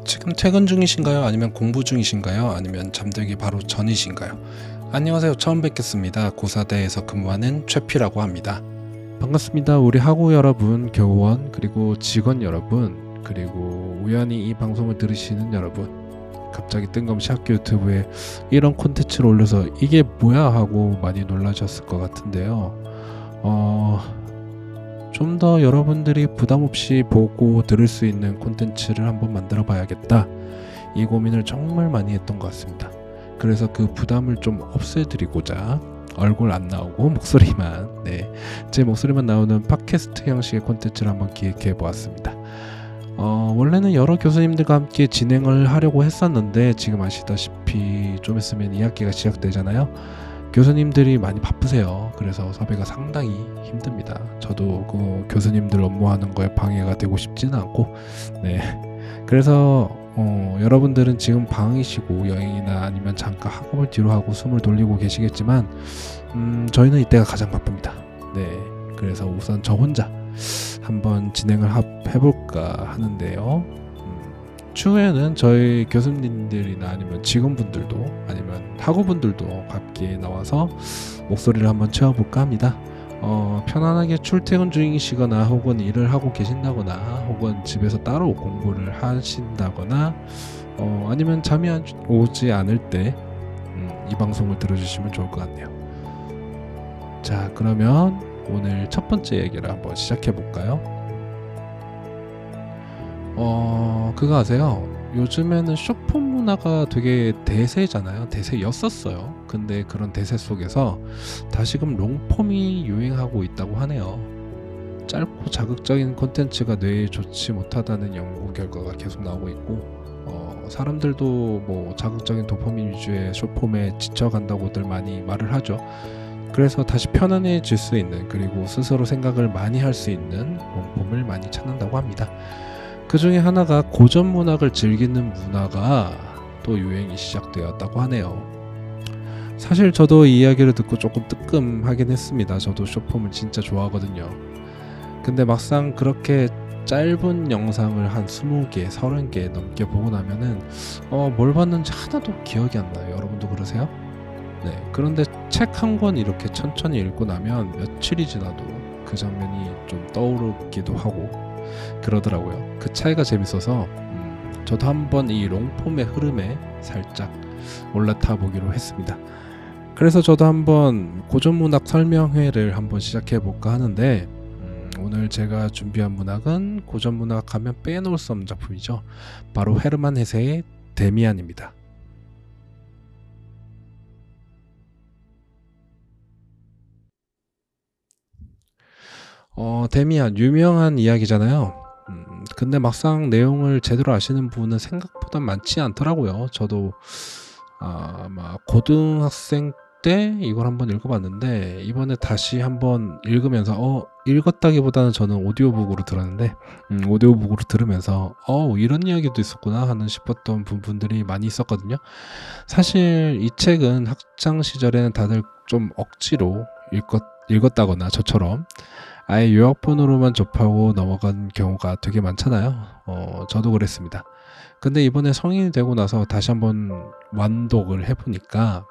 지금 퇴근 중이신가요? 아니면 공부 중이신가요? 아니면 잠들기 바로 전이신가요? 안녕하세요. 처음 뵙겠습니다. 고사대에서 근무하는 최피라고 합니다. 반갑습니다. 우리 학우 여러분, 교원, 그리고 직원 여러분, 그리고 우연히 이 방송을 들으시는 여러분, 갑자기 뜬금없이 학교 유튜브에 이런 콘텐츠를 올려서 이게 뭐야 하고 많이 놀라셨을 것 같은데요. 좀 더 여러분들이 부담없이 보고 들을 수 있는 콘텐츠를 한번 만들어 봐야겠다, 이 고민을 정말 많이 했던 것 같습니다. 그래서 그 부담을 좀 없애드리고자 얼굴 안 나오고 목소리만, 제 목소리만 나오는 팟캐스트 형식의 콘텐츠를 한번 기획해 보았습니다. 원래는 여러 교수님들과 함께 진행을 하려고 했었는데, 지금 아시다시피 좀 있으면 2학기가 시작되잖아요. 교수님들이 많이 바쁘세요. 그래서 섭외가 상당히 힘듭니다. 저도 그 교수님들 업무하는 거에 방해가 되고 싶지는 않고, 그래서 여러분들은 지금 방학이시고 여행이나 아니면 잠깐 학업을 뒤로 하고 숨을 돌리고 계시겠지만, 저희는 이때가 가장 바쁩니다. 그래서 우선 저 혼자 한번 진행을 해볼까 하는데요. 추후에는 저희 교수님들이나 아니면 직원분들도 아니면 학우분들도 함께 나와서 목소리를 한번 채워볼까 합니다. 편안하게 출퇴근 중이시거나 혹은 일을 하고 계신다거나 혹은 집에서 따로 공부를 하신다거나 아니면 잠이 오지 않을 때 이 방송을 들어주시면 좋을 것 같네요. 자, 그러면 오늘 첫 번째 얘기를 한번 시작해 볼까요? 그거 아세요? 요즘에는 쇼폼 문화가 되게 대세잖아요. 대세였었어요. 근데 그런 대세 속에서 다시금 롱폼이 유행하고 있다고 하네요. 짧고 자극적인 콘텐츠가 뇌에 좋지 못하다는 연구 결과가 계속 나오고 있고, 사람들도 뭐 자극적인 도파민 위주의 쇼폼에 지쳐간다고들 많이 말을 하죠. 그래서 다시 편안해질 수 있는, 그리고 스스로 생각을 많이 할 수 있는 롱폼을 많이 찾는다고 합니다. 그 중에 하나가 고전 문학을 즐기는 문화가 또 유행이 시작되었다고 하네요. 사실 저도 이 이야기를 듣고 조금 뜨끔하긴 했습니다. 저도 쇼폼을 진짜 좋아하거든요. 근데 막상 그렇게 짧은 영상을 한 20개, 30개 넘게 보고 나면은 뭘 봤는지 하나도 기억이 안 나요. 여러분도 그러세요? 그런데 책 한 권 이렇게 천천히 읽고 나면 며칠이 지나도 그 장면이 좀 떠오르기도 하고 그러더라고요. 그 차이가 재밌어서 저도 한번 이 롱폼의 흐름에 살짝 올라타 보기로 했습니다. 그래서 저도 한번 고전문학 설명회를 한번 시작해 볼까 하는데, 오늘 제가 준비한 문학은 고전문학 하면 빼놓을 수 없는 작품이죠. 바로 헤르만 헤세의 데미안입니다. 데미안 유명한 이야기잖아요. 근데 막상 내용을 제대로 아시는 분은 생각보다 많지 않더라고요. 저도 아마 고등학생 때 이걸 한번 읽어봤는데, 이번에 다시 한번 읽으면서 읽었다기보다는 저는 오디오북으로 들었는데, 오디오북으로 들으면서 이런 이야기도 있었구나 하는 싶었던 부분들이 많이 있었거든요. 사실 이 책은 학창 시절에는 다들 좀 억지로 읽었다거나 저처럼 아예 요약본으로만 접하고 넘어간 경우가 되게 많잖아요. 저도 그랬습니다. 근데 이번에 성인이 되고 나서 다시 한번 완독을 해보니까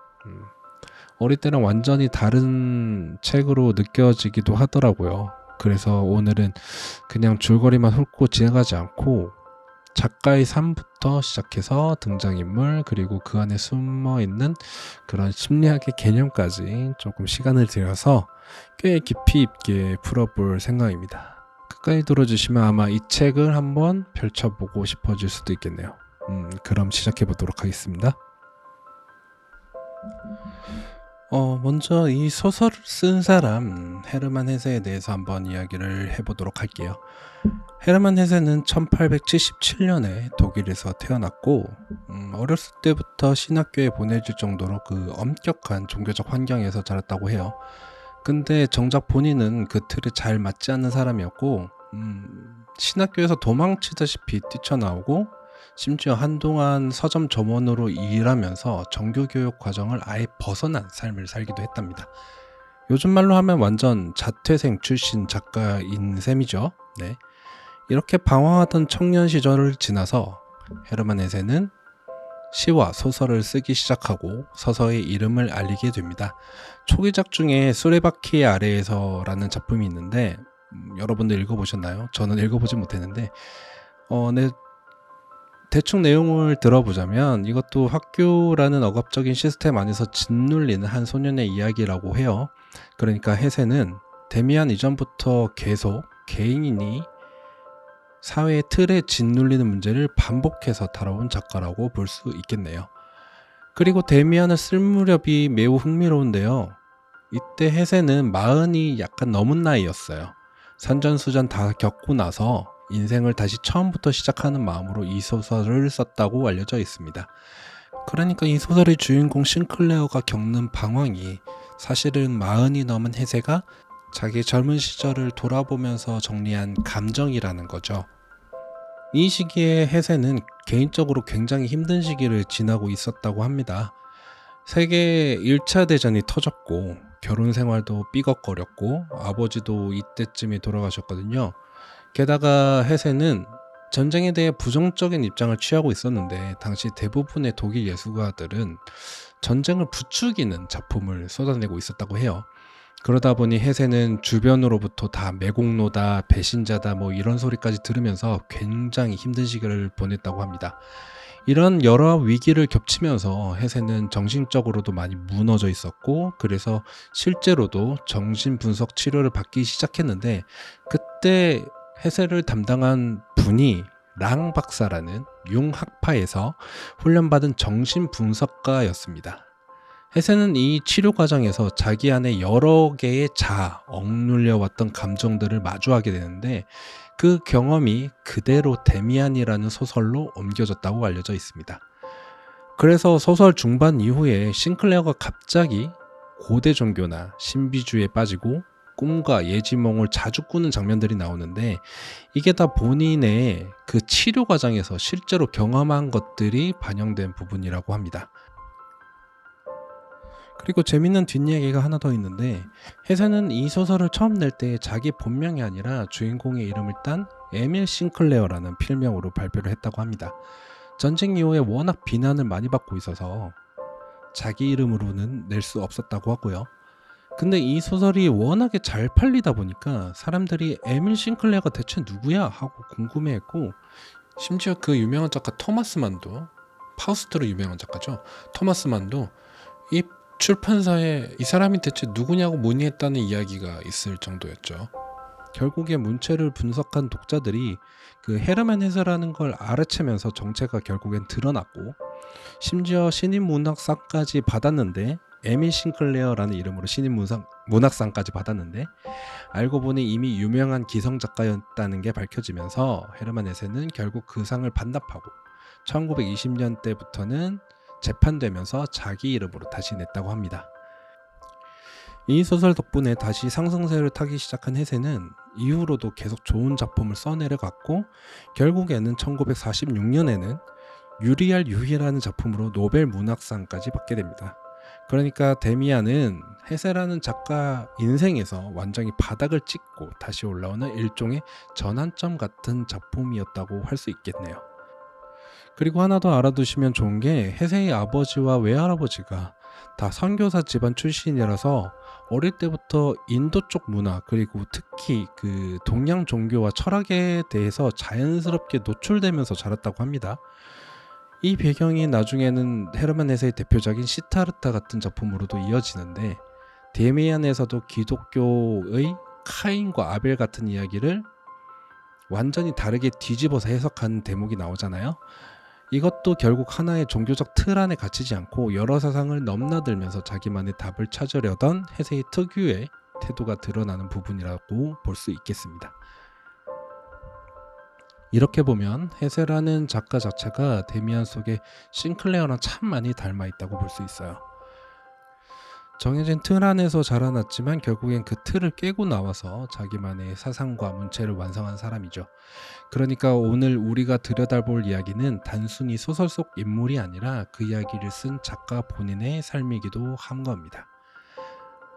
어릴 때랑 완전히 다른 책으로 느껴지기도 하더라고요. 그래서 오늘은 그냥 줄거리만 훑고 지나가지 않고 작가의 삶부터 시작해서 등장인물, 그리고 그 안에 숨어있는 그런 심리학의 개념까지 조금 시간을 들여서 꽤 깊이 있게 풀어볼 생각입니다. 끝까지 들어주시면 아마 이 책을 한번 펼쳐보고 싶어질 수도 있겠네요. 그럼 시작해보도록 하겠습니다. 먼저 이 소설을 쓴 사람 헤르만 헤세에 대해서 한번 이야기를 해보도록 할게요. 헤르만 헤세는 1877년에 독일에서 태어났고, 어렸을 때부터 신학교에 보내질 정도로 그 엄격한 종교적 환경에서 자랐다고 해요. 근데 정작 본인은 그 틀에 잘 맞지 않는 사람이었고, 신학교에서 도망치다시피 뛰쳐나오고, 심지어 한동안 서점 점원으로 일하면서 정교교육 과정을 아예 벗어난 삶을 살기도 했답니다. 요즘 말로 하면 완전 자퇴생 출신 작가인 셈이죠. 이렇게 방황하던 청년 시절을 지나서 헤르만 헤세는 시와 소설을 쓰기 시작하고 서서히 이름을 알리게 됩니다. 초기작 중에 수레바퀴 아래에서라는 작품이 있는데 여러분들 읽어보셨나요? 저는 읽어보지 못했는데 네, 대충 내용을 들어보자면 이것도 학교라는 억압적인 시스템 안에서 짓눌리는 한 소년의 이야기라고 해요. 그러니까 헤세는 데미안 이전부터 계속 개인이 사회의 틀에 짓눌리는 문제를 반복해서 다뤄온 작가라고 볼 수 있겠네요. 그리고 데미안을 쓸 무렵이 매우 흥미로운데요. 이때 헤세는 40이 약간 넘은 나이였어요. 산전수전 다 겪고 나서 인생을 다시 처음부터 시작하는 마음으로 이 소설을 썼다고 알려져 있습니다. 그러니까 이 소설의 주인공 싱클레어가 겪는 방황이 사실은 40이 넘은 헤세가 자기 젊은 시절을 돌아보면서 정리한 감정이라는 거죠. 이 시기에 헤세는 개인적으로 굉장히 힘든 시기를 지나고 있었다고 합니다. 세계 1차 대전이 터졌고 결혼 생활도 삐걱거렸고 아버지도 이때쯤에 돌아가셨거든요. 게다가 헤세는 전쟁에 대해 부정적인 입장을 취하고 있었는데 당시 대부분의 독일 예술가들은 전쟁을 부추기는 작품을 쏟아내고 있었다고 해요. 그러다 보니 헤세는 주변으로부터 다 매국노다, 배신자다 뭐 이런 소리까지 들으면서 굉장히 힘든 시기를 보냈다고 합니다. 이런 여러 위기를 겹치면서 헤세는 정신적으로도 많이 무너져 있었고 그래서 실제로도 정신분석 치료를 받기 시작했는데 그때 헤세를 담당한 분이 랑 박사라는 융학파에서 훈련받은 정신분석가였습니다. 헤세는 이 치료 과정에서 자기 안에 여러 개의 억눌려왔던 감정들을 마주하게 되는데 그 경험이 그대로 데미안이라는 소설로 옮겨졌다고 알려져 있습니다. 그래서 소설 중반 이후에 싱클레어가 갑자기 고대 종교나 신비주의에 빠지고 꿈과 예지몽을 자주 꾸는 장면들이 나오는데 이게 다 본인의 그 치료 과정에서 실제로 경험한 것들이 반영된 부분이라고 합니다. 그리고 재밌는 뒷이야기가 하나 더 있는데 헤세는 이 소설을 처음 낼 때 자기 본명이 아니라 주인공의 이름을 딴 에밀 싱클레어라는 필명으로 발표를 했다고 합니다. 전쟁 이후에 워낙 비난을 많이 받고 있어서 자기 이름으로는 낼 수 없었다고 하고요. 근데 이 소설이 워낙에 잘 팔리다 보니까 사람들이 에밀 싱클레어가 대체 누구야 하고 궁금해했고 심지어 그 유명한 작가 토마스 만도 파우스트로 유명한 작가죠. 토마스 만도 이 출판사에 이 사람이 대체 누구냐고 문의했다는 이야기가 있을 정도였죠. 결국에 문체를 분석한 독자들이 그 헤르만 헤세라는 걸 알아채면서 정체가 결국엔 드러났고 심지어 신인문학상까지 받았는데 에밀 싱클레어라는 이름으로 신인문학상까지 받았는데 알고 보니 이미 유명한 기성작가였다는 게 밝혀지면서 헤르만 헤세는 결국 그 상을 반납하고 1920년대부터는 재판되면서 자기 이름으로 다시 냈다고 합니다. 이 소설 덕분에 다시 상승세를 타기 시작한 헤세는 이후로도 계속 좋은 작품을 써내려갔고 결국에는 1946년에는 유리알 유희라는 작품으로 노벨 문학상까지 받게 됩니다. 그러니까 데미안은 헤세라는 작가 인생에서 완전히 바닥을 찍고 다시 올라오는 일종의 전환점 같은 작품이었다고 할 수 있겠네요. 그리고 하나 더 알아두시면 좋은 게 헤세의 아버지와 외할아버지가 다 선교사 집안 출신이라서 어릴 때부터 인도 쪽 문화 그리고 특히 그 동양 종교와 철학에 대해서 자연스럽게 노출되면서 자랐다고 합니다. 이 배경이 나중에는 헤르만 헤세의 대표작인 시타르타 같은 작품으로도 이어지는데 데미안에서도 기독교의 카인과 아벨 같은 이야기를 완전히 다르게 뒤집어서 해석하는 대목이 나오잖아요. 이것도 결국 하나의 종교적 틀 안에 갇히지 않고 여러 사상을 넘나들면서 자기만의 답을 찾으려던 헤세의 특유의 태도가 드러나는 부분이라고 볼 수 있겠습니다. 이렇게 보면 헤세라는 작가 자체가 데미안 속에 싱클레어랑 참 많이 닮아 있다고 볼 수 있어요. 정해진 틀 안에서 자라났지만 결국엔 그 틀을 깨고 나와서 자기만의 사상과 문체를 완성한 사람이죠. 그러니까 오늘 우리가 들여다볼 이야기는 단순히 소설 속 인물이 아니라 그 이야기를 쓴 작가 본인의 삶이기도 한 겁니다.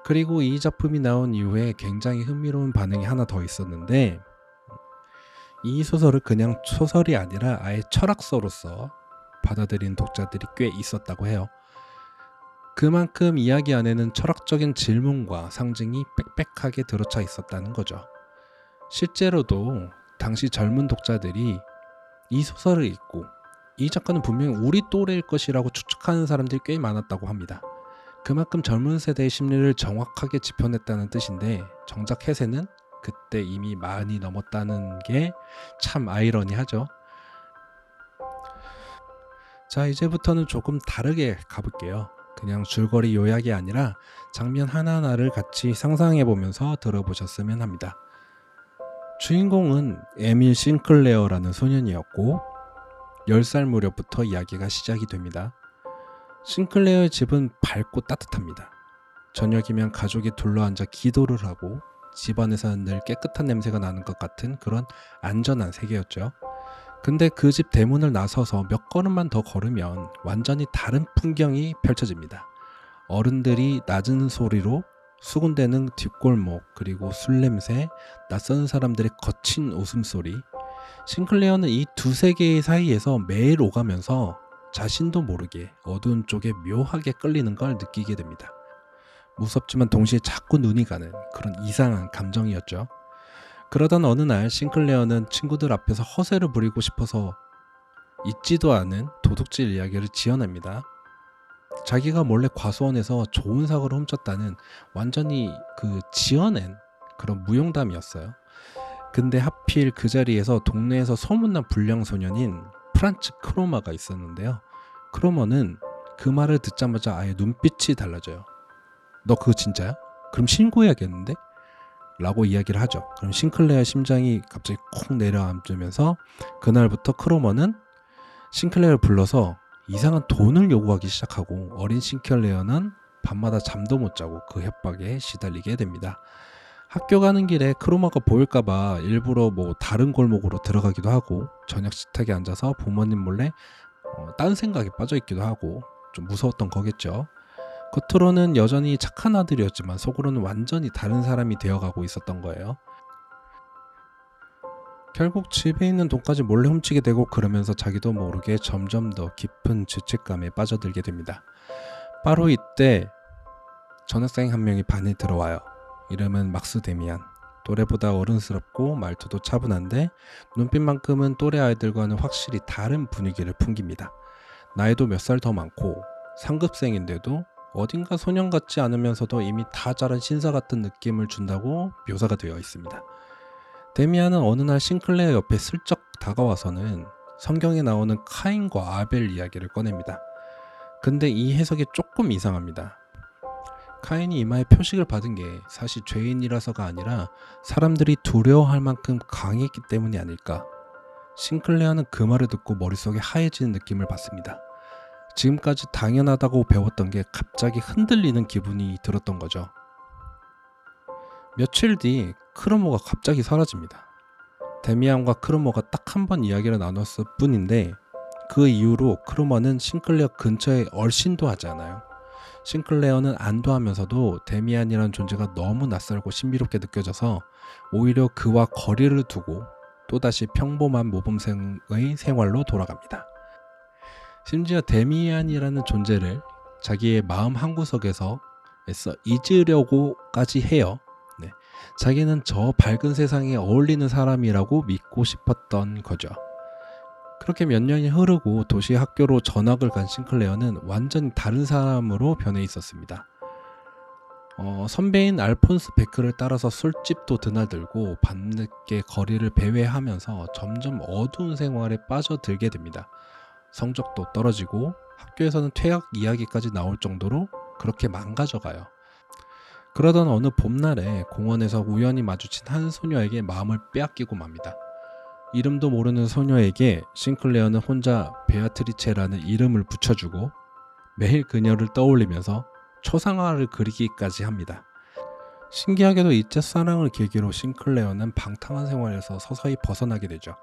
그리고 이 작품이 나온 이후에 굉장히 흥미로운 반응이 하나 더 있었는데 이 소설을 그냥 소설이 아니라 아예 철학서로서 받아들인 독자들이 꽤 있었다고 해요. 그만큼 이야기 안에는 철학적인 질문과 상징이 빽빽하게 들어차 있었다는 거죠. 실제로도 당시 젊은 독자들이 이 소설을 읽고 이 작가는 분명히 우리 또래일 것이라고 추측하는 사람들이 꽤 많았다고 합니다. 그만큼 젊은 세대의 심리를 정확하게 짚어냈다는 뜻인데, 정작 해세는 그때 이미 많이 넘었다는 게 참 아이러니하죠. 자, 이제부터는 조금 다르게 가볼게요. 그냥 줄거리 요약이 아니라 장면 하나하나를 같이 상상해보면서 들어보셨으면 합니다. 주인공은 에밀 싱클레어라는 소년이었고 10살 무렵부터 이야기가 시작이 됩니다. 싱클레어의 집은 밝고 따뜻합니다. 저녁이면 가족이 둘러앉아 기도를 하고 집안에서는 늘 깨끗한 냄새가 나는 것 같은 그런 안전한 세계였죠. 근데 그 집 대문을 나서서 몇 걸음만 더 걸으면 완전히 다른 풍경이 펼쳐집니다. 어른들이 낮은 소리로 수군대는 뒷골목, 그리고 술 냄새, 낯선 사람들의 거친 웃음소리. 싱클레어는 이 두 세계의 사이에서 매일 오가면서 자신도 모르게 어두운 쪽에 묘하게 끌리는 걸 느끼게 됩니다. 무섭지만 동시에 자꾸 눈이 가는 그런 이상한 감정이었죠. 그러던 어느 날 싱클레어는 친구들 앞에서 허세를 부리고 싶어서 있지도 않은 도둑질 이야기를 지어냅니다. 자기가 몰래 과수원에서 좋은 사과를 훔쳤다는 완전히 지어낸 그런 무용담이었어요. 근데 하필 그 자리에서 동네에서 소문난 불량 소년인 프란츠 크로마가 있었는데요. 크로머는 그 말을 듣자마자 아예 눈빛이 달라져요. 너 그거 진짜야? 그럼 신고해야겠는데? 라고 이야기를 하죠. 그럼 싱클레어 심장이 갑자기 콕 내려앉으면서 그날부터 크로머는 싱클레어를 불러서 이상한 돈을 요구하기 시작하고, 어린 싱클레어는 밤마다 잠도 못 자고 그 협박에 시달리게 됩니다. 학교 가는 길에 크로머가 보일까봐 일부러 다른 골목으로 들어가기도 하고, 저녁 식탁에 앉아서 부모님 몰래 딴 생각에 빠져 있기도 하고, 좀 무서웠던 거겠죠. 겉으로는 여전히 착한 아들이었지만 속으로는 완전히 다른 사람이 되어가고 있었던 거예요. 결국 집에 있는 돈까지 몰래 훔치게 되고, 그러면서 자기도 모르게 점점 더 깊은 죄책감에 빠져들게 됩니다. 바로 이때 전학생 한 명이 반에 들어와요. 이름은 막스 데미안. 또래보다 어른스럽고 말투도 차분한데 눈빛만큼은 또래 아이들과는 확실히 다른 분위기를 풍깁니다. 나이도 몇 살 더 많고 상급생인데도 어딘가 소년 같지 않으면서도 이미 다 자란 신사 같은 느낌을 준다고 묘사가 되어 있습니다. 데미안은 어느 날 싱클레어 옆에 슬쩍 다가와서는 성경에 나오는 카인과 아벨 이야기를 꺼냅니다. 근데 이 해석이 조금 이상합니다. 카인이 이마에 표식을 받은 게 사실 죄인이라서가 아니라 사람들이 두려워할 만큼 강했기 때문이 아닐까. 싱클레어는 그 말을 듣고 머릿속에 하얘지는 느낌을 받습니다. 지금까지 당연하다고 배웠던 게 갑자기 흔들리는 기분이 들었던 거죠. 며칠 뒤 크로모가 갑자기 사라집니다. 데미안과 크로모가 딱 한 번 이야기를 나눴을 뿐인데 그 이후로 크로모는 싱클레어 근처에 얼씬도 하지 않아요. 싱클레어는 안도하면서도 데미안이라는 존재가 너무 낯설고 신비롭게 느껴져서 오히려 그와 거리를 두고 또다시 평범한 모범생의 생활로 돌아갑니다. 심지어 데미안이라는 존재를 자기의 마음 한구석에서 애써 잊으려고까지 해요. 자기는 저 밝은 세상에 어울리는 사람이라고 믿고 싶었던 거죠. 그렇게 몇 년이 흐르고 도시 학교로 전학을 간 싱클레어는 완전히 다른 사람으로 변해 있었습니다. 선배인 알폰스 베크를 따라서 술집도 드나들고 밤늦게 거리를 배회하면서 점점 어두운 생활에 빠져들게 됩니다. 성적도 떨어지고 학교에서는 퇴학 이야기까지 나올 정도로 그렇게 망가져가요. 그러던 어느 봄날에 공원에서 우연히 마주친 한 소녀에게 마음을 빼앗기고 맙니다. 이름도 모르는 소녀에게 싱클레어는 혼자 베아트리체라는 이름을 붙여주고 매일 그녀를 떠올리면서 초상화를 그리기까지 합니다. 신기하게도 이 첫사랑을 계기로 싱클레어는 방탕한 생활에서 서서히 벗어나게 되죠.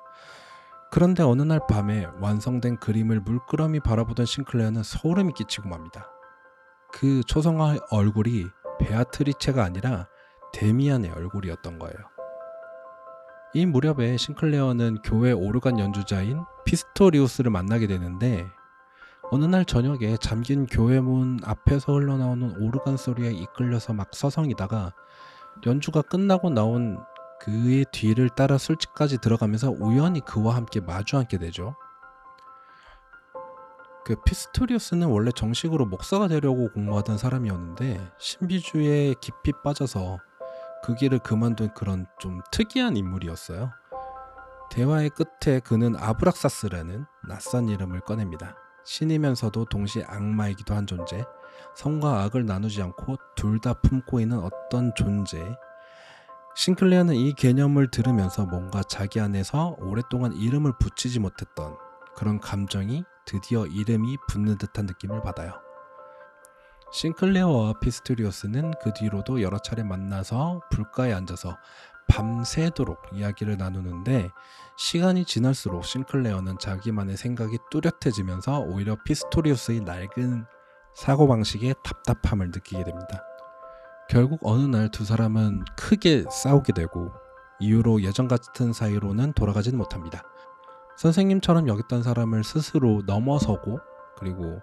그런데 어느 날 밤에 완성된 그림을 물끄러미 바라보던 싱클레어는 소름이 끼치고 맙니다. 그 초상화의 얼굴이 베아트리체가 아니라 데미안의 얼굴이었던 거예요. 이 무렵에 싱클레어는 교회 오르간 연주자인 피스토리우스를 만나게 되는데 어느 날 저녁에 잠긴 교회 문 앞에서 흘러나오는 오르간 소리에 이끌려서 막 서성이다가 연주가 끝나고 나온 그의 뒤를 따라 술집까지 들어가면서 우연히 그와 함께 마주 앉게 되죠. 그 피스토리우스는 원래 정식으로 목사가 되려고 공부하던 사람이었는데 신비주의에 깊이 빠져서 그 길을 그만둔 그런 좀 특이한 인물이었어요. 대화의 끝에 그는 아브락사스라는 낯선 이름을 꺼냅니다. 신이면서도 동시에 악마이기도 한 존재, 선과 악을 나누지 않고 둘 다 품고 있는 어떤 존재. 싱클레어는 이 개념을 들으면서 뭔가 자기 안에서 오랫동안 이름을 붙이지 못했던 그런 감정이 드디어 이름이 붙는 듯한 느낌을 받아요. 싱클레어와 피스토리우스는 그 뒤로도 여러 차례 만나서 불가에 앉아서 밤새도록 이야기를 나누는데 시간이 지날수록 싱클레어는 자기만의 생각이 뚜렷해지면서 오히려 피스토리우스의 낡은 사고방식에 답답함을 느끼게 됩니다. 결국 어느 날 두 사람은 크게 싸우게 되고 이후로 예전 같은 사이로는 돌아가지는 못합니다. 선생님처럼 여겼던 사람을 스스로 넘어서고 그리고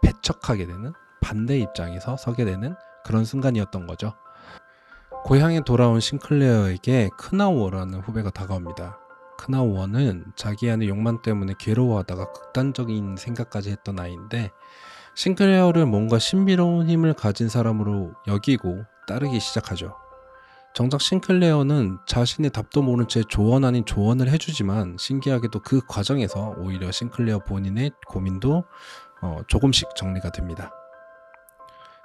배척하게 되는 반대 입장에서 서게 되는 그런 순간이었던 거죠. 고향에 돌아온 싱클레어에게 크나우어라는 후배가 다가옵니다. 크나우어는 자기 안의 욕망 때문에 괴로워하다가 극단적인 생각까지 했던 아이인데 싱클레어를 뭔가 신비로운 힘을 가진 사람으로 여기고 따르기 시작하죠. 정작 싱클레어는 자신의 답도 모른 채 조언 아닌 조언을 해주지만 신기하게도 그 과정에서 오히려 싱클레어 본인의 고민도 조금씩 정리가 됩니다.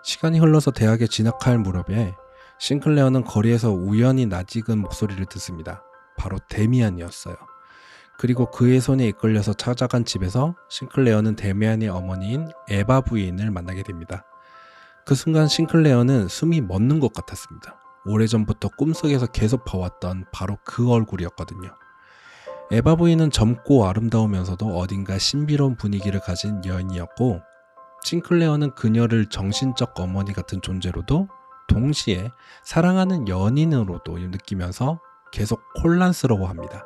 시간이 흘러서 대학에 진학할 무렵에 싱클레어는 거리에서 우연히 낯익은 목소리를 듣습니다. 바로 데미안이었어요. 그리고 그의 손에 이끌려서 찾아간 집에서 싱클레어는 데미안의 어머니인 에바 부인을 만나게 됩니다. 그 순간 싱클레어는 숨이 멎는 것 같았습니다. 오래전부터 꿈속에서 계속 봐왔던 바로 그 얼굴이었거든요. 에바 부인은 젊고 아름다우면서도 어딘가 신비로운 분위기를 가진 여인이었고 싱클레어는 그녀를 정신적 어머니 같은 존재로도 동시에 사랑하는 연인으로도 느끼면서 계속 혼란스러워합니다.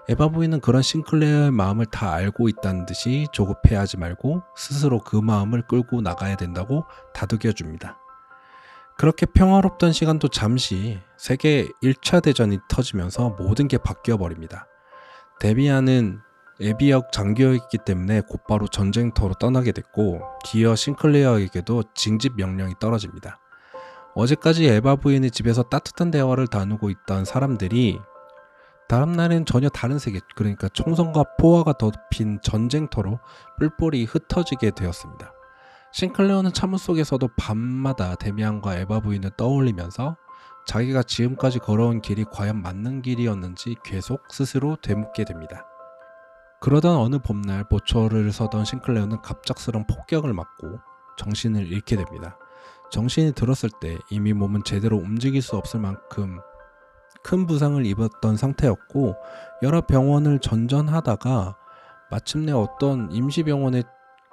에바 부인은 그런 싱클레어의 마음을 다 알고 있다는 듯이 조급해하지 말고 스스로 그 마음을 끌고 나가야 된다고 다독여줍니다. 그렇게 평화롭던 시간도 잠시 세계 1차 대전이 터지면서 모든 게 바뀌어버립니다. 데미안은 에비역 장교였기 때문에 곧바로 전쟁터로 떠나게 됐고 뒤이어 싱클레어에게도 징집 명령이 떨어집니다. 어제까지 에바 부인의 집에서 따뜻한 대화를 나누고 있던 사람들이 다음날엔 전혀 다른 세계, 그러니까 총성과 포화가 덮인 전쟁터로 뿔뿔이 흩어지게 되었습니다. 싱클레어는 참호 속에서도 밤마다 데미안과 에바 부인을 떠올리면서 자기가 지금까지 걸어온 길이 과연 맞는 길이었는지 계속 스스로 되묻게 됩니다. 그러던 어느 봄날 보초를 서던 싱클레어는 갑작스런 폭격을 맞고 정신을 잃게 됩니다. 정신이 들었을 때 이미 몸은 제대로 움직일 수 없을 만큼 큰 부상을 입었던 상태였고 여러 병원을 전전하다가 마침내 어떤 임시병원의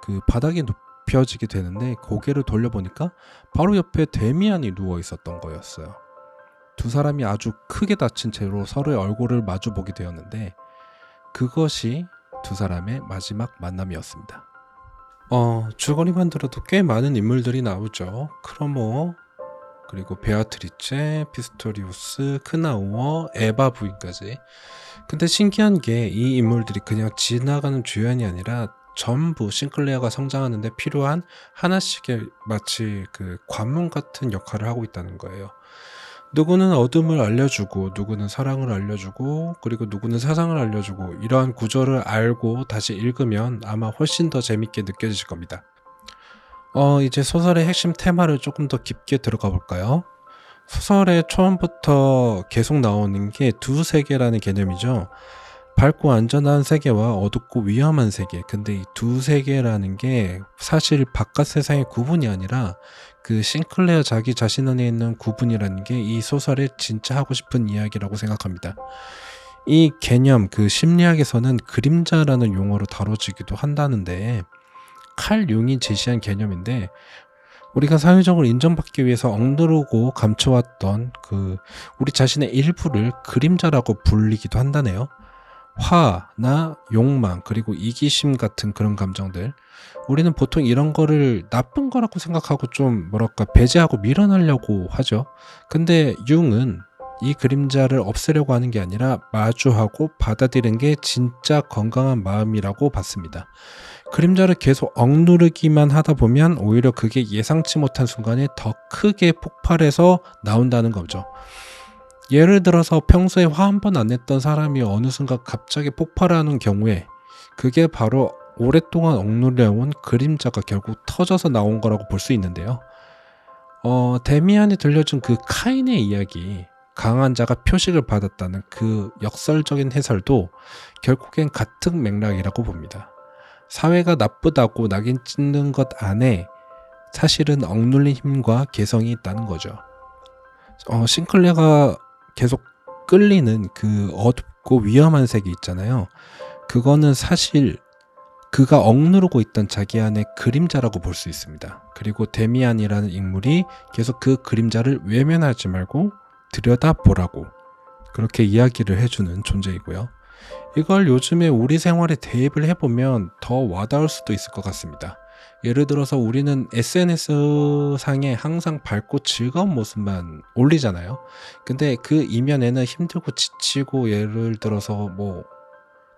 그 바닥에 눕혀지게 되는데 고개를 돌려보니까 바로 옆에 데미안이 누워 있었던 거였어요. 두 사람이 아주 크게 다친 채로 서로의 얼굴을 마주보게 되었는데 그것이 두 사람의 마지막 만남이었습니다. 줄거리만 들어도 꽤 많은 인물들이 나오죠. 크로모, 그리고 베아트리체, 피스토리우스, 크나우어, 에바 부인까지. 근데 신기한 게 이 인물들이 그냥 지나가는 주연이 아니라 전부 싱클레어가 성장하는데 필요한 하나씩의 마치 그 관문 같은 역할을 하고 있다는 거예요. 누구는 어둠을 알려주고 누구는 사랑을 알려주고 그리고 누구는 세상을 알려주고 이러한 구조를 알고 다시 읽으면 아마 훨씬 더 재밌게 느껴지실 겁니다. 이제 소설의 핵심 테마를 조금 더 깊게 들어가 볼까요? 소설의 처음부터 계속 나오는 게 두 세계라는 개념이죠. 밝고 안전한 세계와 어둡고 위험한 세계. 근데 이 두 세계라는 게 사실 바깥 세상의 구분이 아니라 그 싱클레어 자기 자신 안에 있는 구분이라는 게 이 소설의 진짜 하고 싶은 이야기라고 생각합니다. 이 개념, 그 심리학에서는 그림자라는 용어로 다뤄지기도 한다는데 칼 융이 제시한 개념인데 우리가 사회적으로 인정받기 위해서 억누르고 감춰왔던 우리 자신의 일부를 그림자라고 불리기도 한다네요. 화나 욕망 그리고 이기심 같은 그런 감정들, 우리는 보통 이런 거를 나쁜 거라고 생각하고 좀 배제하고 밀어내려고 하죠. 근데 융은 이 그림자를 없애려고 하는 게 아니라 마주하고 받아들이는 게 진짜 건강한 마음이라고 봤습니다. 그림자를 계속 억누르기만 하다 보면 오히려 그게 예상치 못한 순간에 더 크게 폭발해서 나온다는 거죠. 예를 들어서 평소에 화 한 번 안 냈던 사람이 어느 순간 갑자기 폭발하는 경우에 그게 바로 오랫동안 억누려온 그림자가 결국 터져서 나온 거라고 볼 수 있는데요. 데미안이 들려준 그 카인의 이야기, 강한 자가 표식을 받았다는 그 역설적인 해설도 결국엔 같은 맥락이라고 봅니다. 사회가 나쁘다고 낙인 찍는 것 안에 사실은 억눌린 힘과 개성이 있다는 거죠. 싱클레어가 계속 끌리는 그 어둡고 위험한 세계 있잖아요. 그거는 사실 그가 억누르고 있던 자기 안의 그림자라고 볼 수 있습니다. 그리고 데미안이라는 인물이 계속 그 그림자를 외면하지 말고 들여다보라고 그렇게 이야기를 해주는 존재이고요. 이걸 요즘에 우리 생활에 대입을 해보면 더 와닿을 수도 있을 것 같습니다. 예를 들어서 우리는 SNS상에 항상 밝고 즐거운 모습만 올리잖아요. 근데 그 이면에는 힘들고 지치고, 예를 들어서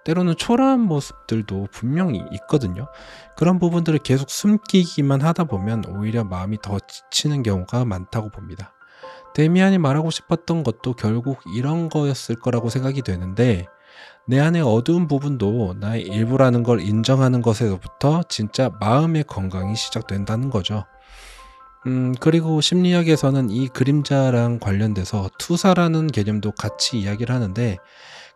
때로는 초라한 모습들도 분명히 있거든요. 그런 부분들을 계속 숨기기만 하다 보면 오히려 마음이 더 지치는 경우가 많다고 봅니다. 데미안이 말하고 싶었던 것도 결국 이런 거였을 거라고 생각이 되는데, 내 안의 어두운 부분도 나의 일부라는 걸 인정하는 것에서부터 진짜 마음의 건강이 시작된다는 거죠. 그리고 심리학에서는 이 그림자랑 관련돼서 투사라는 개념도 같이 이야기를 하는데,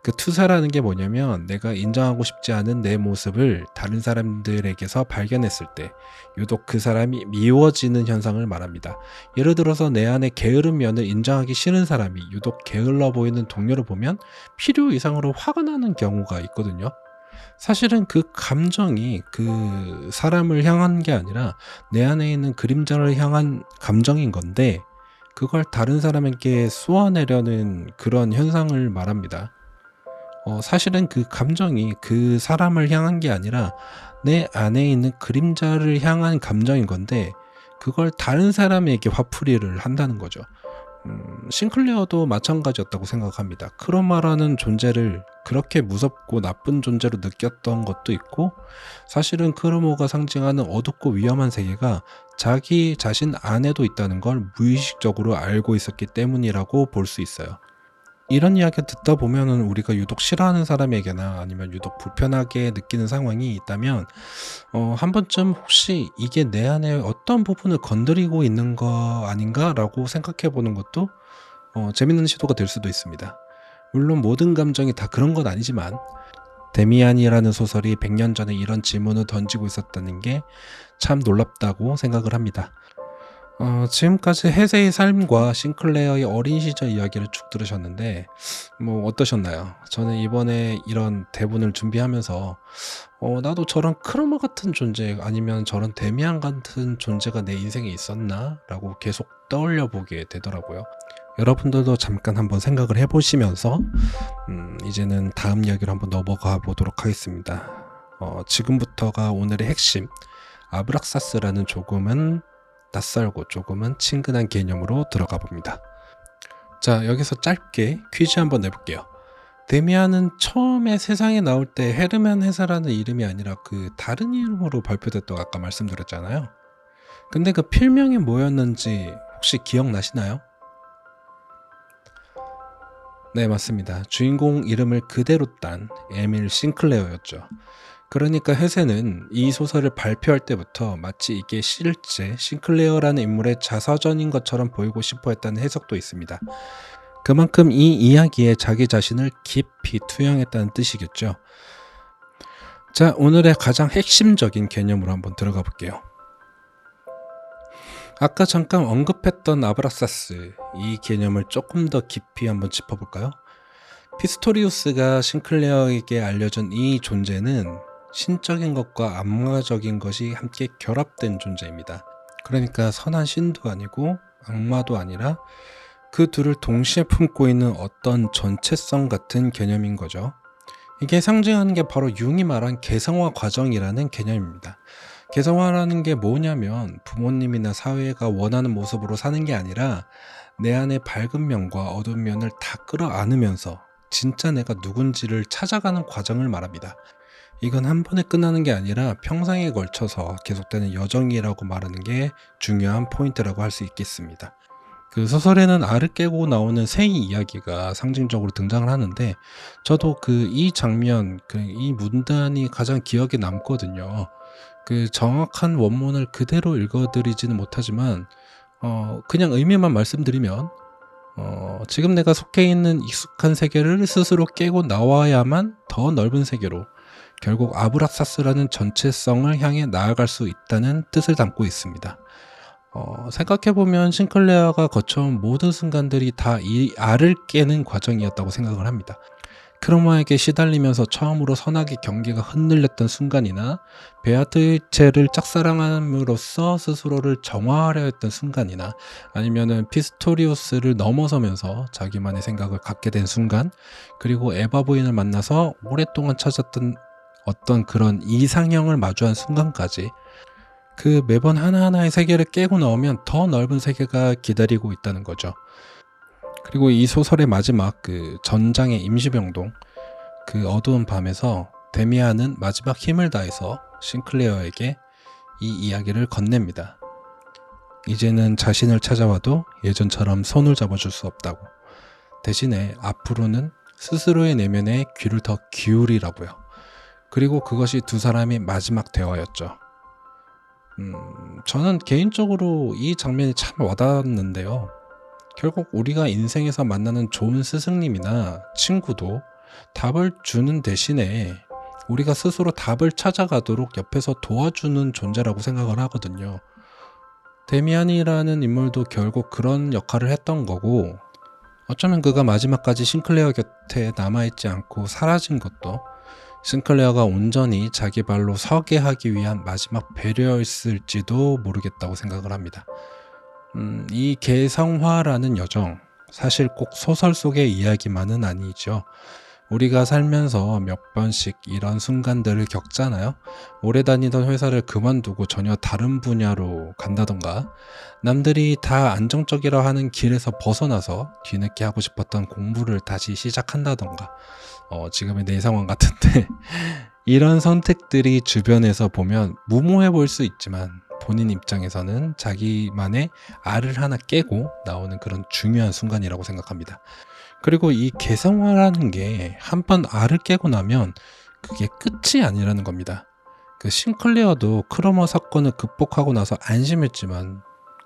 그 투사라는 게 뭐냐면 내가 인정하고 싶지 않은 내 모습을 다른 사람들에게서 발견했을 때 유독 그 사람이 미워지는 현상을 말합니다. 예를 들어서 내 안에 게으른 면을 인정하기 싫은 사람이 유독 게을러 보이는 동료를 보면 필요 이상으로 화가 나는 경우가 있거든요. 사실은 그 감정이 그 사람을 향한 게 아니라 내 안에 있는 그림자를 향한 감정인 건데, 그걸 다른 사람에게 쏘아내려는 그런 현상을 말합니다. 사실은 그 감정이 그 사람을 향한 게 아니라 내 안에 있는 그림자를 향한 감정인 건데, 그걸 다른 사람에게 화풀이를 한다는 거죠. 싱클레어도 마찬가지였다고 생각합니다. 크로마라는 존재를 그렇게 무섭고 나쁜 존재로 느꼈던 것도 있고, 사실은 크로모가 상징하는 어둡고 위험한 세계가 자기 자신 안에도 있다는 걸 무의식적으로 알고 있었기 때문이라고 볼 수 있어요. 이런 이야기 듣다 보면은 우리가 유독 싫어하는 사람에게나 아니면 유독 불편하게 느끼는 상황이 있다면 한 번쯤 혹시 이게 내 안에 어떤 부분을 건드리고 있는 거 아닌가라고 생각해 보는 것도 재밌는 시도가 될 수도 있습니다. 물론 모든 감정이 다 그런 건 아니지만, 데미안이라는 소설이 100년 전에 이런 질문을 던지고 있었다는 게 참 놀랍다고 생각을 합니다. 지금까지 해세의 삶과 싱클레어의 어린 시절 이야기를 쭉 들으셨는데 어떠셨나요? 저는 이번에 이런 대본을 준비하면서 나도 저런 크로머 같은 존재, 아니면 저런 데미안 같은 존재가 내 인생에 있었나? 라고 계속 떠올려 보게 되더라고요. 여러분들도 잠깐 한번 생각을 해보시면서 이제는 다음 이야기로 한번 넘어가 보도록 하겠습니다. 지금부터가 오늘의 핵심, 아브락사스라는 조금은 낯설고 조금은 친근한 개념으로 들어가 봅니다. 자, 여기서 짧게 퀴즈 한번 내볼게요. 데미안은 처음에 세상에 나올 때 헤르만 헤세라는 이름이 아니라 그 다른 이름으로 발표됐다고 아까 말씀드렸잖아요. 근데 그 필명이 뭐였는지 혹시 기억나시나요? 네, 맞습니다. 주인공 이름을 그대로 딴 에밀 싱클레어였죠. 그러니까 헤세는 이 소설을 발표할 때부터 마치 이게 실제 싱클레어라는 인물의 자서전인 것처럼 보이고 싶어 했다는 해석도 있습니다. 그만큼 이 이야기에 자기 자신을 깊이 투영했다는 뜻이겠죠. 자, 오늘의 가장 핵심적인 개념으로 한번 들어가 볼게요. 아까 잠깐 언급했던 아브락사스, 이 개념을 조금 더 깊이 한번 짚어볼까요? 피스토리우스가 싱클레어에게 알려준 이 존재는 신적인 것과 악마적인 것이 함께 결합된 존재입니다. 그러니까 선한 신도 아니고 악마도 아니라 그 둘을 동시에 품고 있는 어떤 전체성 같은 개념인 거죠. 이게 상징하는 게 바로 융이 말한 개성화 과정이라는 개념입니다. 개성화라는 게 뭐냐면 부모님이나 사회가 원하는 모습으로 사는 게 아니라 내 안의 밝은 면과 어두운 면을 다 끌어안으면서 진짜 내가 누군지를 찾아가는 과정을 말합니다. 이건 한 번에 끝나는 게 아니라 평생에 걸쳐서 계속되는 여정이라고 말하는 게 중요한 포인트라고 할 수 있겠습니다. 그 소설에는 알을 깨고 나오는 새의 이야기가 상징적으로 등장을 하는데 저도 이 장면, 이 문단이 가장 기억에 남거든요. 그 정확한 원문을 그대로 읽어드리지는 못하지만 그냥 의미만 말씀드리면 지금 내가 속해 있는 익숙한 세계를 스스로 깨고 나와야만 더 넓은 세계로 결국 아브락사스라는 전체성을 향해 나아갈 수 있다는 뜻을 담고 있습니다. 생각해보면 싱클레어가 거쳐온 모든 순간들이 다 이 알을 깨는 과정이었다고 생각을 합니다. 크로마에게 시달리면서 처음으로 선악의 경계가 흔들렸던 순간이나 베아트리체를 짝사랑함으로써 스스로를 정화하려 했던 순간이나 아니면은 피스토리우스를 넘어서면서 자기만의 생각을 갖게 된 순간, 그리고 에바 부인을 만나서 오랫동안 찾았던 어떤 그런 이상형을 마주한 순간까지 그 매번 하나하나의 세계를 깨고 나오면 더 넓은 세계가 기다리고 있다는 거죠. 그리고 이 소설의 마지막 전장의 임시병동, 그 어두운 밤에서 데미안은 마지막 힘을 다해서 싱클레어에게 이 이야기를 건넵니다. 이제는 자신을 찾아와도 예전처럼 손을 잡아줄 수 없다고. 대신에 앞으로는 스스로의 내면에 귀를 더 기울이라고요. 그리고 그것이 두 사람의 마지막 대화였죠. 저는 개인적으로 이 장면이 참 와닿았는데요. 결국 우리가 인생에서 만나는 좋은 스승님이나 친구도 답을 주는 대신에 우리가 스스로 답을 찾아가도록 옆에서 도와주는 존재라고 생각을 하거든요. 데미안이라는 인물도 결국 그런 역할을 했던 거고, 어쩌면 그가 마지막까지 싱클레어 곁에 남아있지 않고 사라진 것도 싱클레어가 온전히 자기 발로 서게 하기 위한 마지막 배려였을지도 모르겠다고 생각을 합니다. 이 개성화라는 여정, 사실 꼭 소설 속의 이야기만은 아니죠. 우리가 살면서 몇 번씩 이런 순간들을 겪잖아요. 오래 다니던 회사를 그만두고 전혀 다른 분야로 간다던가, 남들이 다 안정적이라 하는 길에서 벗어나서 뒤늦게 하고 싶었던 공부를 다시 시작한다던가, 지금의 내 상황 같은데 이런 선택들이 주변에서 보면 무모해 보일 수 있지만 본인 입장에서는 자기만의 알을 하나 깨고 나오는 그런 중요한 순간이라고 생각합니다. 그리고 이 개성화라는 게 한 번 알을 깨고 나면 그게 끝이 아니라는 겁니다. 그 싱클레어도 크로머 사건을 극복하고 나서 안심했지만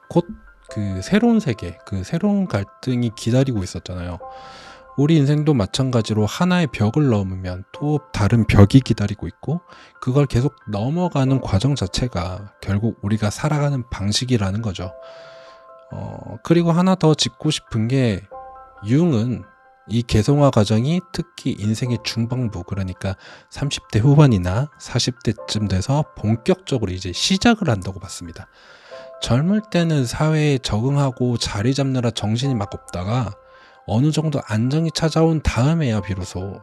곧 그 새로운 세계, 그 새로운 갈등이 기다리고 있었잖아요. 우리 인생도 마찬가지로 하나의 벽을 넘으면 또 다른 벽이 기다리고 있고, 그걸 계속 넘어가는 과정 자체가 결국 우리가 살아가는 방식이라는 거죠. 그리고 하나 더 짚고 싶은 게, 융은 이 개성화 과정이 특히 인생의 중반부, 그러니까 30대 후반이나 40대쯤 돼서 본격적으로 이제 시작을 한다고 봤습니다. 젊을 때는 사회에 적응하고 자리 잡느라 정신이 막 없다가 어느 정도 안정이 찾아온 다음에야 비로소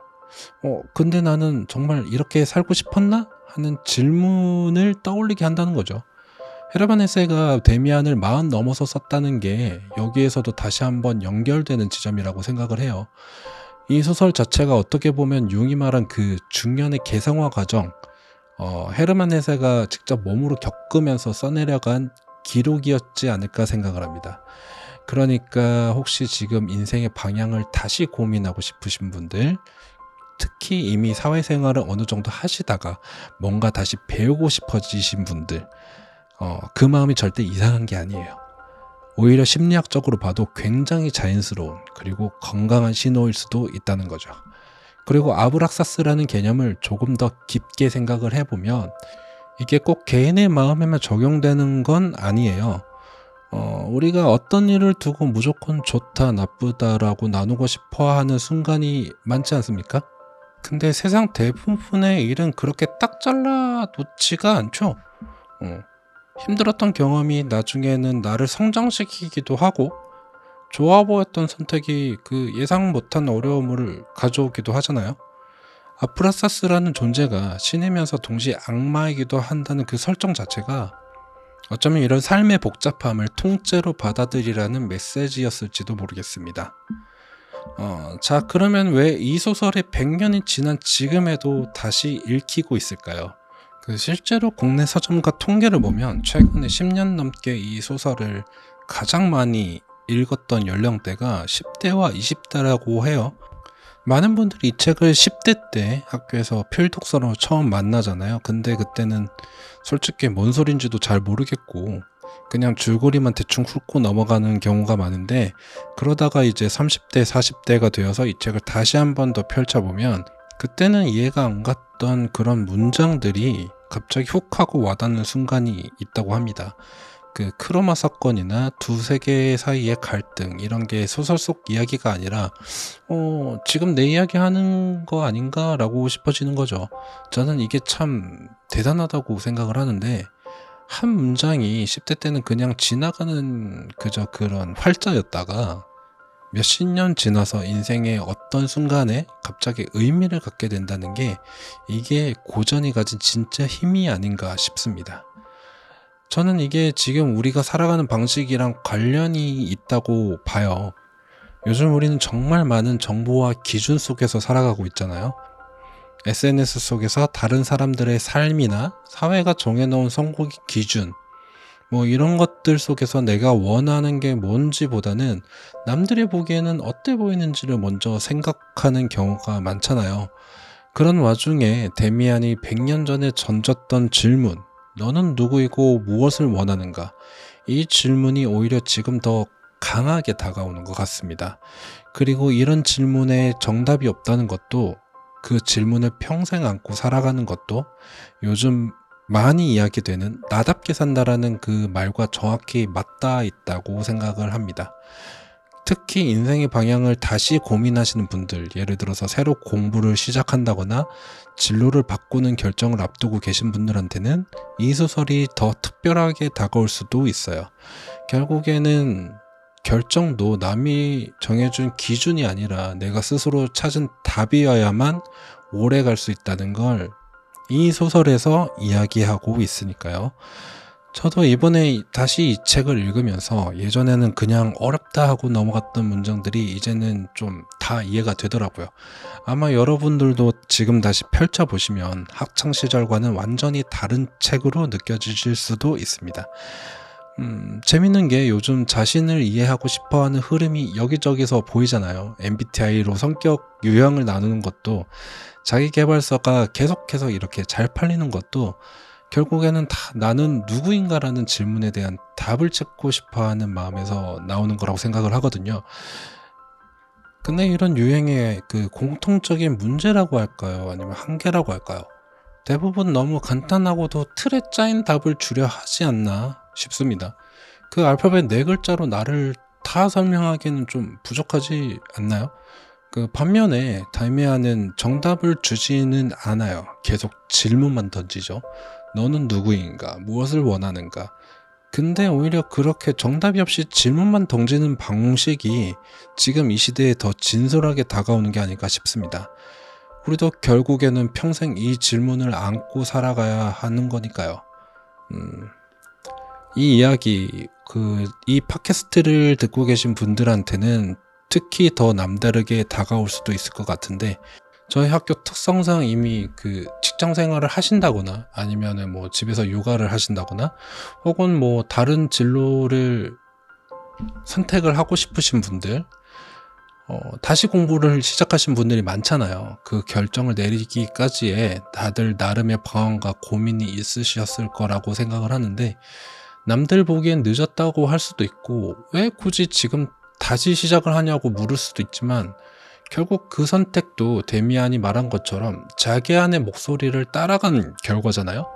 근데 나는 정말 이렇게 살고 싶었나? 하는 질문을 떠올리게 한다는 거죠. 헤르만 헤세가 데미안을 40 넘어서 썼다는 게 여기에서도 다시 한번 연결되는 지점이라고 생각을 해요. 이 소설 자체가 어떻게 보면 융이 말한 그 중년의 개성화 과정, 헤르만 헤세가 직접 몸으로 겪으면서 써내려간 기록이었지 않을까 생각을 합니다. 그러니까 혹시 지금 인생의 방향을 다시 고민하고 싶으신 분들, 특히 이미 사회생활을 어느 정도 하시다가 뭔가 다시 배우고 싶어지신 분들, 그 마음이 절대 이상한 게 아니에요. 오히려 심리학적으로 봐도 굉장히 자연스러운, 그리고 건강한 신호일 수도 있다는 거죠. 그리고 아브락사스라는 개념을 조금 더 깊게 생각을 해보면 이게 꼭 개인의 마음에만 적용되는 건 아니에요. 우리가 어떤 일을 두고 무조건 좋다, 나쁘다라고 나누고 싶어 하는 순간이 많지 않습니까? 근데 세상 대부분의 일은 그렇게 딱 잘라 놓지가 않죠. 힘들었던 경험이 나중에는 나를 성장시키기도 하고 좋아 보였던 선택이 그 예상 못한 어려움을 가져오기도 하잖아요. 아프라사스라는 존재가 신이면서 동시에 악마이기도 한다는 그 설정 자체가 어쩌면 이런 삶의 복잡함을 통째로 받아들이라는 메시지였을지도 모르겠습니다. 자, 그러면 왜 이 소설이 100년이 지난 지금에도 다시 읽히고 있을까요? 실제로 국내 서점과 통계를 보면 최근에 10년 넘게 이 소설을 가장 많이 읽었던 연령대가 10대와 20대라고 해요. 많은 분들이 이 책을 10대 때 학교에서 필독서로 처음 만나잖아요. 근데 그때는 솔직히 뭔 소린지도 잘 모르겠고 그냥 줄거리만 대충 훑고 넘어가는 경우가 많은데, 그러다가 이제 30대, 40대가 되어서 이 책을 다시 한 번 더 펼쳐보면 그때는 이해가 안 갔던 그런 문장들이 갑자기 훅 하고 와닿는 순간이 있다고 합니다. 그 크로마 사건이나 두 세계 사이의 갈등, 이런 게 소설 속 이야기가 아니라 지금 내 이야기 하는 거 아닌가 라고 싶어지는 거죠. 저는 이게 참 대단하다고 생각을 하는데, 한 문장이 10대 때는 그냥 지나가는 그저 그런 활자였다가 몇십 년 지나서 인생의 어떤 순간에 갑자기 의미를 갖게 된다는 게, 이게 고전이 가진 진짜 힘이 아닌가 싶습니다. 저는 이게 지금 우리가 살아가는 방식이랑 관련이 있다고 봐요. 요즘 우리는 정말 많은 정보와 기준 속에서 살아가고 있잖아요. SNS 속에서 다른 사람들의 삶이나 사회가 정해놓은 선곡 기준, 이런 것들 속에서 내가 원하는 게 뭔지보다는 남들이 보기에는 어때 보이는지를 먼저 생각하는 경우가 많잖아요. 그런 와중에 데미안이 100년 전에 던졌던 질문, 너는 누구이고 무엇을 원하는가? 이 질문이 오히려 지금 더 강하게 다가오는 것 같습니다. 그리고 이런 질문에 정답이 없다는 것도, 그 질문을 평생 안고 살아가는 것도 요즘 많이 이야기되는 나답게 산다라는 그 말과 정확히 맞닿아 있다고 생각을 합니다. 특히 인생의 방향을 다시 고민하시는 분들, 예를 들어서 새로 공부를 시작한다거나 진로를 바꾸는 결정을 앞두고 계신 분들한테는 이 소설이 더 특별하게 다가올 수도 있어요. 결국에는 결정도 남이 정해준 기준이 아니라 내가 스스로 찾은 답이어야만 오래 갈 수 있다는 걸 이 소설에서 이야기하고 있으니까요. 저도 이번에 다시 이 책을 읽으면서 예전에는 그냥 어렵다 하고 넘어갔던 문장들이 이제는 좀 다 이해가 되더라고요. 아마 여러분들도 지금 다시 펼쳐보시면 학창시절과는 완전히 다른 책으로 느껴지실 수도 있습니다. 재밌는 게 요즘 자신을 이해하고 싶어하는 흐름이 여기저기서 보이잖아요. MBTI로 성격 유형을 나누는 것도, 자기계발서가 계속해서 이렇게 잘 팔리는 것도 결국에는 다 나는 누구인가라는 질문에 대한 답을 찾고 싶어하는 마음에서 나오는 거라고 생각을 하거든요. 근데 이런 유행의 그 공통적인 문제라고 할까요? 아니면 한계라고 할까요? 대부분 너무 간단하고도 틀에 짜인 답을 주려 하지 않나 싶습니다. 그 알파벳 4글자로 나를 다 설명하기는 좀 부족하지 않나요? 그 반면에 다이메아는 정답을 주지는 않아요. 계속 질문만 던지죠. 너는 누구인가? 무엇을 원하는가? 근데 오히려 그렇게 정답이 없이 질문만 던지는 방식이 지금 이 시대에 더 진솔하게 다가오는 게 아닐까 싶습니다. 우리도 결국에는 평생 이 질문을 안고 살아가야 하는 거니까요. 이 이야기, 이 팟캐스트를 듣고 계신 분들한테는 특히 더 남다르게 다가올 수도 있을 것 같은데, 저희 학교 특성상 이미 그 직장 생활을 하신다거나 아니면은 집에서 육아를 하신다거나 혹은 다른 진로를 선택을 하고 싶으신 분들, 다시 공부를 시작하신 분들이 많잖아요. 그 결정을 내리기까지에 다들 나름의 방황과 고민이 있으셨을 거라고 생각을 하는데, 남들 보기엔 늦었다고 할 수도 있고 왜 굳이 지금 다시 시작을 하냐고 물을 수도 있지만, 결국 그 선택도 데미안이 말한 것처럼 자기 안의 목소리를 따라간 결과잖아요.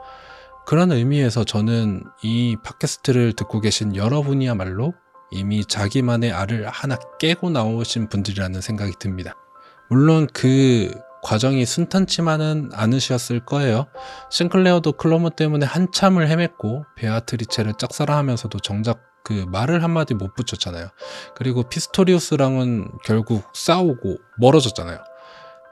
그런 의미에서 저는 이 팟캐스트를 듣고 계신 여러분이야말로 이미 자기만의 알을 하나 깨고 나오신 분들이라는 생각이 듭니다. 물론 그 과정이 순탄치만은 않으셨을 거예요. 싱클레어도 클로머 때문에 한참을 헤맸고 베아트리체를 짝사랑하면서도 정작 그 말을 한마디 못 붙였잖아요. 그리고 피스토리우스랑은 결국 싸우고 멀어졌잖아요.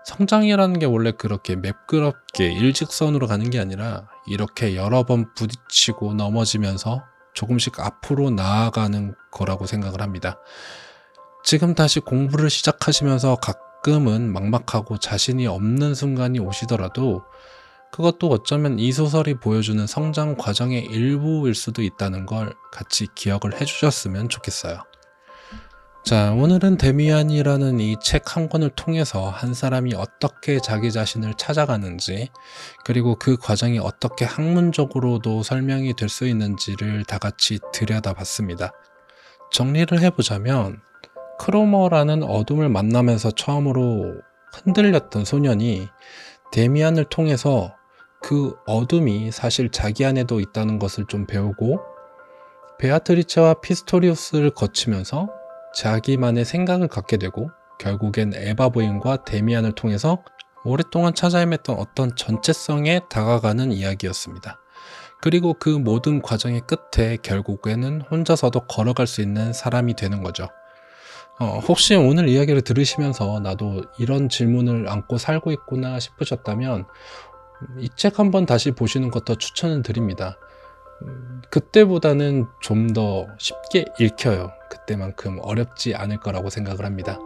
성장이라는 게 원래 그렇게 매끄럽게 일직선으로 가는 게 아니라 이렇게 여러 번 부딪히고 넘어지면서 조금씩 앞으로 나아가는 거라고 생각을 합니다. 지금 다시 공부를 시작하시면서 가끔은 막막하고 자신이 없는 순간이 오시더라도 그것도 어쩌면 이 소설이 보여주는 성장 과정의 일부일 수도 있다는 걸 같이 기억을 해주셨으면 좋겠어요. 자, 오늘은 데미안이라는 이 책 한 권을 통해서 한 사람이 어떻게 자기 자신을 찾아가는지, 그리고 그 과정이 어떻게 학문적으로도 설명이 될 수 있는지를 다 같이 들여다봤습니다. 정리를 해보자면 크로머라는 어둠을 만나면서 처음으로 흔들렸던 소년이 데미안을 통해서 그 어둠이 사실 자기 안에도 있다는 것을 좀 배우고, 베아트리체와 피스토리우스를 거치면서 자기만의 생각을 갖게 되고, 결국엔 에바 부인과 데미안을 통해서 오랫동안 찾아 헤맸던 어떤 전체성에 다가가는 이야기였습니다. 그리고 그 모든 과정의 끝에 결국에는 혼자서도 걸어갈 수 있는 사람이 되는 거죠. 혹시 오늘 이야기를 들으시면서 나도 이런 질문을 안고 살고 있구나 싶으셨다면 이 책 한번 다시 보시는 것도 추천을 드립니다. 그때보다는 좀 더 쉽게 읽혀요. 그때만큼 어렵지 않을 거라고 생각을 합니다.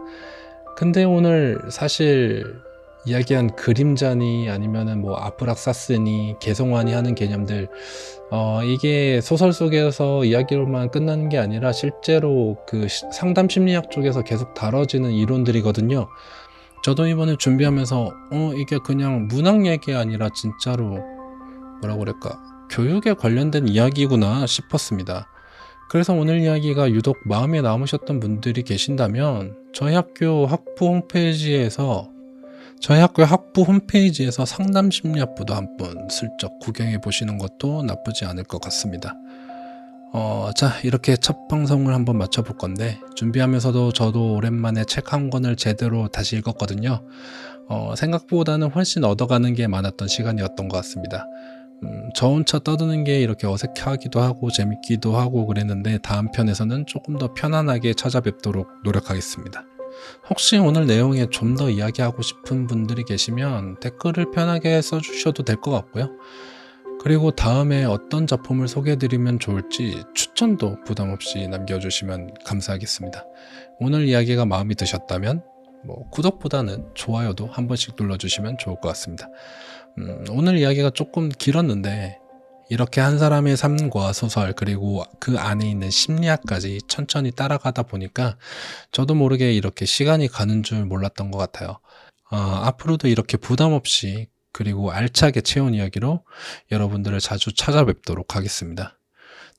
근데 오늘 사실 이야기한 그림자니 아니면은 뭐 아프락사스니 개성화니 하는 개념들, 이게 소설 속에서 이야기로만 끝나는 게 아니라 실제로 그 상담 심리학 쪽에서 계속 다뤄지는 이론들이거든요. 저도 이번에 준비하면서 이게 그냥 문학 얘기 아니라 진짜로 뭐라고 그럴까, 교육에 관련된 이야기구나 싶었습니다. 그래서 오늘 이야기가 유독 마음에 남으셨던 분들이 계신다면 저희 학교 학부 홈페이지에서 상담 심리학부도 한번 슬쩍 구경해 보시는 것도 나쁘지 않을 것 같습니다. 자, 이렇게 첫 방송을 한번 마쳐볼 건데, 준비하면서도 저도 오랜만에 책 한 권을 제대로 다시 읽었거든요. 생각보다는 훨씬 얻어가는 게 많았던 시간이었던 것 같습니다. 저 혼자 떠드는 게 이렇게 어색하기도 하고 재밌기도 하고 그랬는데, 다음 편에서는 조금 더 편안하게 찾아뵙도록 노력하겠습니다. 혹시 오늘 내용에 좀 더 이야기하고 싶은 분들이 계시면 댓글을 편하게 써주셔도 될 것 같고요. 그리고 다음에 어떤 작품을 소개해드리면 좋을지 추천도 부담 없이 남겨주시면 감사하겠습니다. 오늘 이야기가 마음에 드셨다면 구독보다는 좋아요도 한 번씩 눌러주시면 좋을 것 같습니다. 오늘 이야기가 조금 길었는데 이렇게 한 사람의 삶과 소설, 그리고 그 안에 있는 심리학까지 천천히 따라가다 보니까 저도 모르게 이렇게 시간이 가는 줄 몰랐던 것 같아요. 앞으로도 이렇게 부담 없이 그리고 알차게 채운 이야기로 여러분들을 자주 찾아뵙도록 하겠습니다.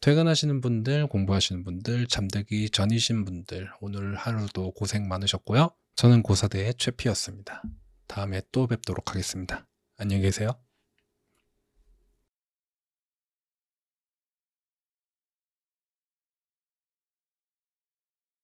퇴근하시는 분들, 공부하시는 분들, 잠들기 전이신 분들, 오늘 하루도 고생 많으셨고요. 저는 고사대의 최피였습니다. 다음에 또 뵙도록 하겠습니다. 안녕히 계세요.